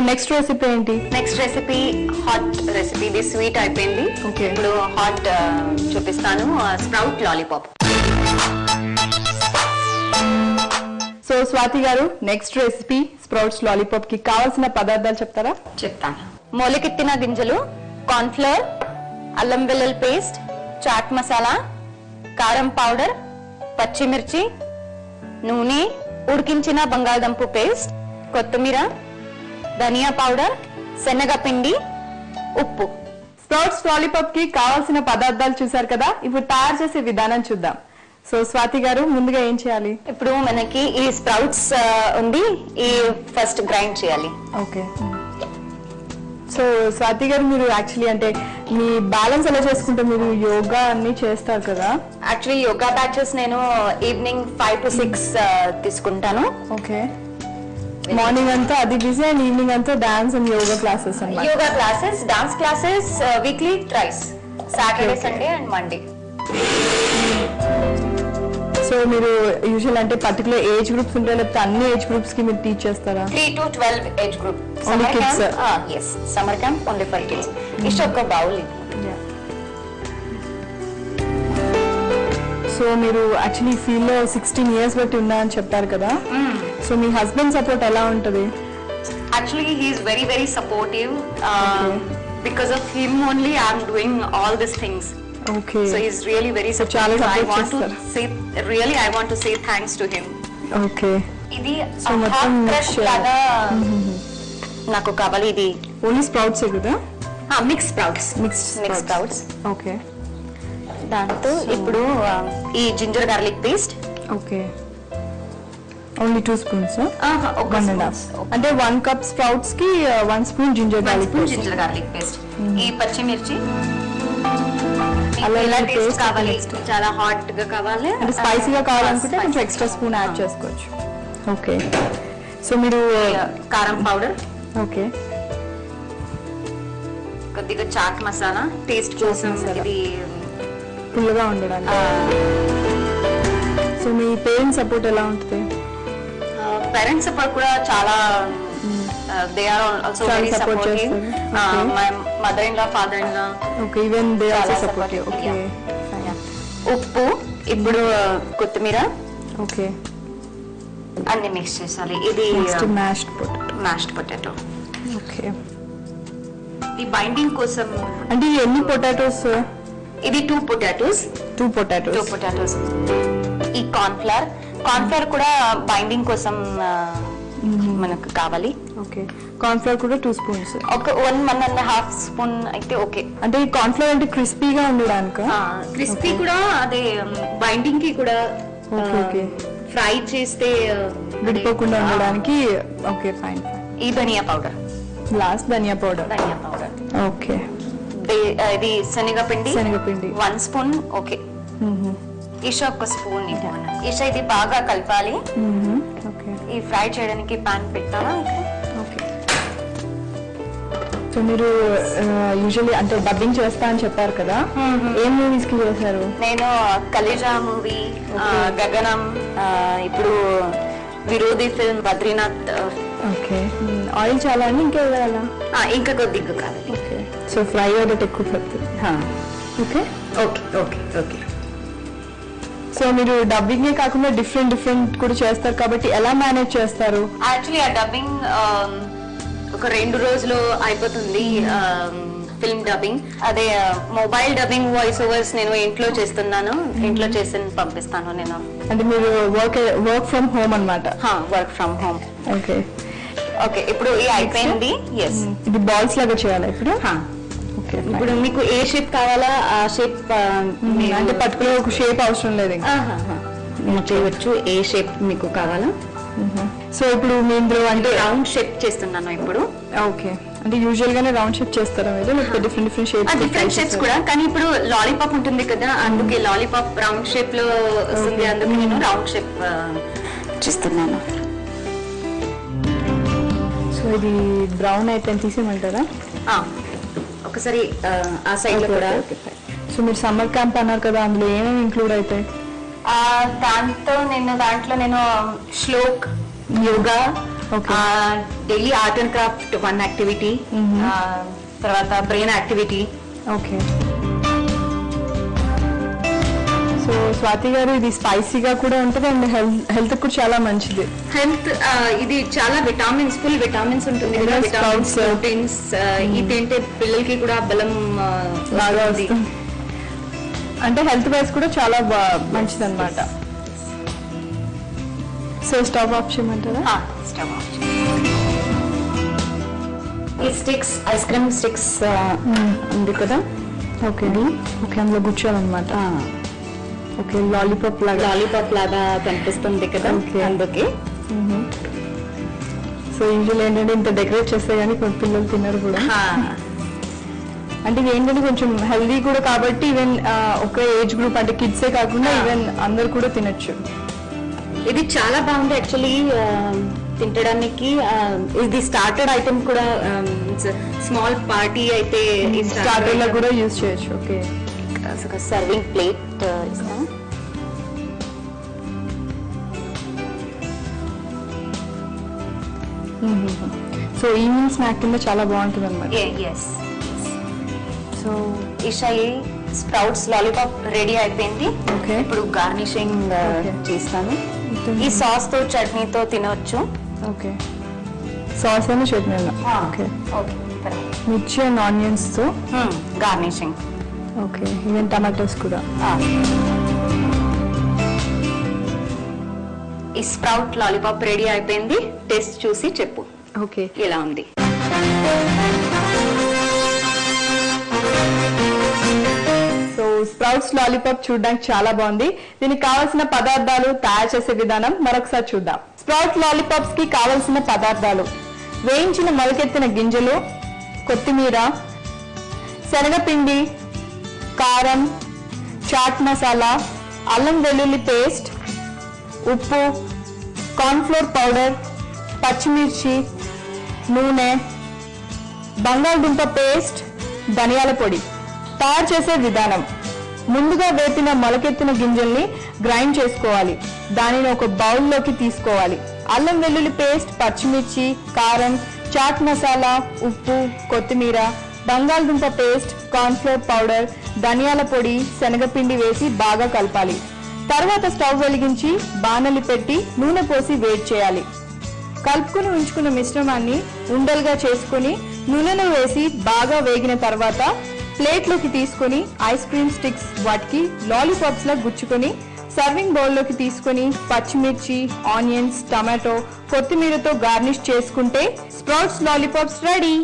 Next recipe ఏంటి? Next recipe hot recipe. ఇది sweet అయిపోయింది. ఇప్పుడు హాట్ చూపిస్తాను. Sprout lollipop. సో స్వాతి గారు, నెక్స్ట్ రెసిపీ స్ప్రౌట్స్ లాలీపాప్ కి కావాల్సిన పదార్థాలు చెప్తారా? చెప్తాను. మొలకెత్తిన గింజలు, కార్న్ ఫ్లోర్, అల్లం వెల్లుల్లి పేస్ట్, చాట్ మసాలా, కారం పౌడర్, పచ్చిమిర్చి, నూనె, ఉడికించిన బంగాళదుంప పేస్ట్, కొత్తిమీర, ధనియా పౌడర్, శనగపిండి, ఉప్పు. స్ప్రౌట్స్ లాలీపాప్ కి కావాల్సిన పదార్థాలు చూసారు కదా. ఇప్పుడు తయారు చేసే విధానం చూద్దాం. సో స్వాతి గారు, ముందుగా ఏం చేయాలి? ఇప్పుడు మనకి ఈ స్ప్రౌట్స్ ఉంది, ఈ ఫస్ట్ గ్రైండ్ చేయాలి. ఓకే. సో స్వాతి గారు, మీరు యాక్చువల్లీ అంటే మీ బ్యాలెన్స్ ఎలా చేసుకుంటే మీరు యోగా అన్ని చేస్తారు కదా? యాక్చువల్లీ యోగా బ్యాచెస్ నేను ఈవినింగ్ 5 to 6 తీసుకుంటాను. ఓకే. మార్నింగ్ అంతా అది బిజీ అండ్ ఈవినింగ్ అంతా డాన్స్ అండ్ యోగా క్లాసెస్ అన్నమాట. Yoga classes, dance classes weekly tries, Saturday, Sunday and Monday. So మీరు యూజువల్ అంటే పర్టికులర్ ఏజ్ గ్రూప్స్ ఉంటాయి, లేకపోతే అన్ని ఏజ్ గ్రూప్స్ కి మీరు టీచ్ చేస్తారా? 3 to 12 age group. Only kids? Yes, summer camp only for kids. ఇష్ట ఒక బౌల్. సో మీరు యాక్చువల్లీ ఫీల్డ్ లో 16 years బట్టి ఉన్నా అని చెప్పారు కదా. సో మీ హస్బెండ్ సపోర్ట్ ఎలా ఉంటది? Actually he is very very supportive. Because of him only I am doing all these things. Okay. So he is really very supportive. I want to say thanks to him. Okay. ఇది hot crush లాగా నాకు కావాలి. ఇది only sprouts కదా? Mix sprouts. Okay. దాంతో ఇప్పుడు ఈ ginger garlic paste. Okay. Only 2 spoons? 1.5. అంటే 1 cup స్ప్రౌట్స్ కి 1 spoon జింజర్ గార్లిక్ పేస్ట్. ఈ పచ్చిమిర్చి, అల్లం పేస్ట్ కావాలి, చాలా హాట్ గా కావాలి, అంటే స్పైసీగా కావాలనుకుంటే కొంచెం ఎక్స్ట్రా స్పూన్ యాడ్ చేసుకోవచ్చు. ఓకే. సో మీరు కారం పౌడర్, ఓకే, కొద్దిగా చాట్ మసాలా టేస్ట్ కోసం, ఇది పుల్లగా ఉండడానికి. సో మీ పేరెంట్స్ సపోర్ట్ ఎలా ఉంటుంది? పేరెంట్స్ సపోర్ట్ కూడా చాలా, they are also very supportive. My mother-in-law, father-in-law. Okay, even they are also supportive. Okay. ఉప్పు, ఇప్పుడు కొత్తిమీర. ఓకే. అన్ని మిక్స్ చేయాలి. ఇది మ్యాష్డ్ పొటాటో. ఓకే. ఈ బైండింగ్ కోసం అంటే ఎన్ని పొటాటోస్? ఇది 2 potatoes. 2 potatoes. ఈ కార్న్ ఫ్లోర్ కూడా బైండింగ్ కోసం మనకు కావాలి. ఓకే. కార్న్ ఫ్లోర్ కూడా 2 spoons. ఒక 1.5 spoon అయితే ఓకే. అంటే ఈ కార్న్ ఫ్లోర్ అంటే క్రిస్పీగా ఉండడానికి? క్రిస్పీ కూడా, అదే బైండింగ్ కి కూడా. ఓకే. ఫ్రై చేస్తే విడిపోకుండా ఉండడానికి. Okay, fine. ఈ ధనియా పౌడర్, లాస్ట్ ధనియా పౌడర్. ఓకే. ఇది శనగపిండి 1 spoon. Okay. Esha 1 spoon. Esha ఇది బాగా కలపాలి. ఈ ఫ్రై చేయడానికి పాన్ పెట్టాలా? ఓకే. సో మీరు యూజువల్లీ అంటే డబ్బింగ్ చేస్తా అని చెప్పారు కదా, ఏం మూవీస్ కి చేశారు? నేను కలేజా మూవీ, గగనం, ఇప్పుడు విరోధి ఫిల్మ్, బద్రీనాథ్. ఓకే. ఆయిల్ చాలా అండి, ఇంకా వేయాలా? ఇంకా కొద్దిగా కావాలి. ఓకే. సో ఫ్రై అవ్వడం ఎక్కువ పడుతుంది. ఓకే. ఓకే. సో మీరు డబ్బింగ్ కాకుండా డిఫరెంట్ కూడా చేస్తారు కాబట్టి ఎలా మేనేజ్ చేస్తారు? యాక్చువల్లీ ఆ డబ్బింగ్ ఒక 2 రోజులు అయిపోతుంది. ఫిల్మ్ డబ్బింగ్, అదే మొబైల్ డబ్బింగ్, వాయిస్ ఓవర్స్ నేను ఇంట్లో చేస్తున్నాను. ఇంట్లో చేసి పంపిస్తాను నేను. అంటే మీరు వర్క్ ఫ్రమ్ హోమ్ అన్నమాట? Work from home. ఓకే. ఇప్పుడు ఇది అయిపోయింది. ఇది బాల్స్ లాగా చేయాలి ఇప్పుడు? ఇప్పుడు మీకు ఏ షేప్ కావాలా ఆ షేప్, అంటే పర్టికులర్ ఒక షేప్ అవసరం లేదు, చేయవచ్చు ఏ షేప్ మీకు కావాలా. సో ఇప్పుడు మీరు అంటే రౌండ్ షేప్ చేస్తున్నాను ఇప్పుడు. ఓకే. అంటే యూజువల్ గానే రౌండ్ షేప్ చేస్తారా మీరు, లేకపోతే డిఫరెంట్ షేప్స్ కూడా? కానీ ఇప్పుడు లాలీపాప్ ఉంటుంది కదా, అందుకే లాలీపాప్ రౌండ్ షేప్ లో వస్తుంది, అందుకే నేను రౌండ్ షేప్ చేస్తున్నాను. సో ఇది బ్రౌన్ అయితే తీసేయమంటారా? ఒకసారి ఆ సైడ్ లో కూడా. సో మీరు సమ్మర్ క్యాంప్ అన్నారు కదా, అందులో ఏమేమి ఇంక్లూడ్ అవుతాయి? దాంట్లో నేను శ్లోక్, యోగా, daily art and craft 1 activity, తర్వాత brain activity. Okay. So Swathi గారు ఇది స్పైసీగా కూడా ఉంటుంది అండ్ హెల్త్ కూడా చాలా మంచిది. హెల్త్ ఇది చాలా ఫుల్ విటామిన్స్ ఉంటుంది కదా, విటామిన్స్, ప్రోటీన్స్. ఇది తింటే పిల్లలకి కూడా బలం బాగా వస్తుంది. అంటే హెల్త్ వైజ్ కూడా చాలా మంచిది అనమాట. సో స్టవ్ ఆఫ్ చేయమంటారా? Stove off. ఈ స్టిక్స్, ఐస్ క్రీమ్ స్టిక్స్ ఉంది కదా. ఓకే ఓకే, అందులో కూర్చోాలన్నమాట. ఓకే, లాలీపాప్ లాగా కనిపిస్తుంది కదా, అందుకే. సో యూజువల్ ఏంటంటే ఇంత డెకరేట్ చేస్తే కానీ కొన్ని పిల్లలు తిన్నారు కూడా. అంటే ఇది ఏంటంటే కొంచెం హెల్దీ కూడా కాబట్టి ఈవెన్ ఒక ఏజ్ గ్రూప్ అంటే కిడ్సే కాకుండా ఈవెన్ అందరు కూడా తినొచ్చు. ఇది చాలా బాగుంది యాక్చువల్లీ తినడానికి. ఇది స్టార్టర్డ్ ఐటమ్ కూడా, స్మాల్ పార్టీ అయితే స్టార్టర్ లా కూడా యూజ్ చేయొచ్చు. ఓకే, సర్వింగ్ ప్లేట్ ఇస్తాను. సో ఈవినింగ్ స్నాక్ కింద చాలా బాగుంటుంది అనమాట. సో ఇషాయి స్ప్రౌట్స్ లాలీపాప్ రెడీ అయిపోయింది. ఓకే, ఇప్పుడు గార్నిషింగ్ చేస్తాను. ఈ సాస్ తో చట్నీతో తినవచ్చు. ఓకే, సాస్ అయినా చట్నీ అయినా. ఓకే, మిర్చి అండ్ ఆనియన్స్ తో గార్నిషింగ్. ఓకే, ఈవెన్ టమాటోస్ కూడా. ఈ స్ప్రౌట్ లాలీపాప్ రెడీ అయిపోయింది. టేస్ట్ చూసి చెప్పు ఓకే ఎలా ఉంది. సో స్ప్రౌట్స్ లాలీపాప్ చూడడానికి చాలా బాగుంది. దీనికి కావాల్సిన పదార్థాలు, తయారు చేసే విధానం మరొకసారి చూద్దాం. స్ప్రౌట్ లాలీపాప్స్ కి కావలసిన పదార్థాలు: వేయించిన మొలకెత్తిన గింజలు, కొత్తిమీర, శనగపిండి, కారం, చాట్ మసాలా, అల్లం వెల్లుల్లి పేస్ట్, ఉప్పు, కార్న్ఫ్లోర్ పౌడర్, పచ్చిమిర్చి, నూనె, బంగాళదుంప పేస్ట్, ధనియాల పొడి. తయారు చేసే విధానం: ముందుగా వేపిన మొలకెత్తిన గింజల్ని గ్రైండ్ చేసుకోవాలి. దానిని ఒక బౌల్లోకి తీసుకోవాలి. అల్లం వెల్లుల్లి పేస్ట్, పచ్చిమిర్చి, కారం, చాట్ మసాలా, ఉప్పు, కొత్తిమీర, బంగాళదుంప పేస్ట్, కార్న్ఫ్లోర్ పౌడర్, ధనియాల పొడి, శనగపిండి వేసి బాగా కలపాలి. తర్వాత స్టవ్ వెలిగించి బాణలి పెట్టి నూనె పోసి వేడి చేయాలి. కలుపుకుని ఉంచుకున్న మిశ్రమాన్ని ఉండలుగా చేసుకుని నూనెలో వేసి బాగా వేగిన తర్వాత ప్లేట్లోకి తీసుకుని ఐస్ క్రీమ్ స్టిక్స్ వాటికి లాలీపాప్స్ లా గుచ్చుకొని సర్వింగ్ బౌల్లోకి తీసుకుని పచ్చిమిర్చి, ఆనియన్స్, టమాటో, కొత్తిమీరతో గార్నిష్ చేసుకుంటే స్ప్రౌట్స్ లాలీపాప్స్ రెడీ.